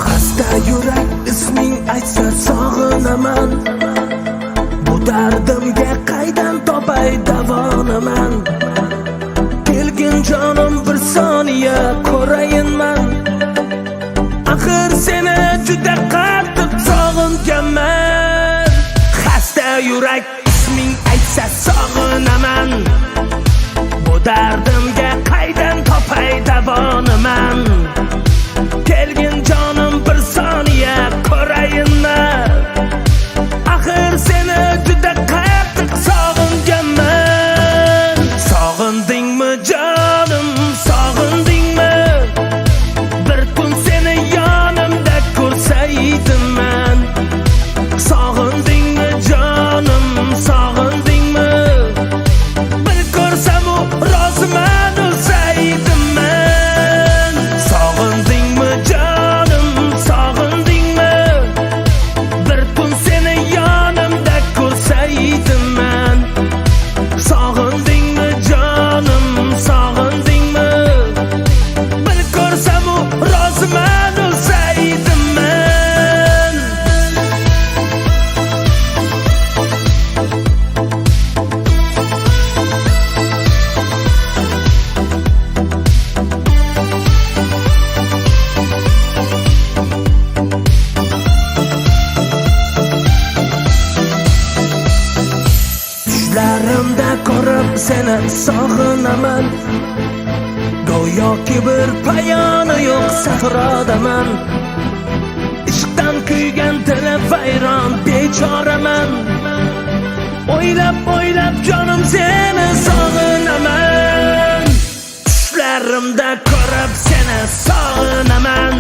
Xasta yurak isming aytsa sog'inaman. Bu dardimga qaydan topay davonaman? Kelgin jonim bir soniya ko'rayinman. Axir seni juda qattiq sog'inganman. Xasta yurak isming aytsa sog'inaman. Bu dardimga qaydan topay davonaman? Kelgin jonim bir soniya ko'rayinman. Axir seni juda qattiq sog'inganman. Sog'indingmi jonim, sog'indingmi? Bir kun seni yonimda ko'rsaydiman. Sog'indingmi jonim, sog'indingmi? Bir ko'rsam roziman o'lsaydiman. Sog'indingmi jonim, sog'indingmi? Bir kun seni yonimda ko'rsaydiman. Sog'indingmi jonim, sog'indingmi? Bir ko'rsam roziman o'lsaydiman. Tushlarimda ko'rib seni sog'inaman. Go'yoki bir payoni yo'q sahrodaman. Ishqdan kuygan dilim vayron bechoraman. O'ylab jonim seni sog'inaman. Tushlarimda ko'rib seni sog'inaman.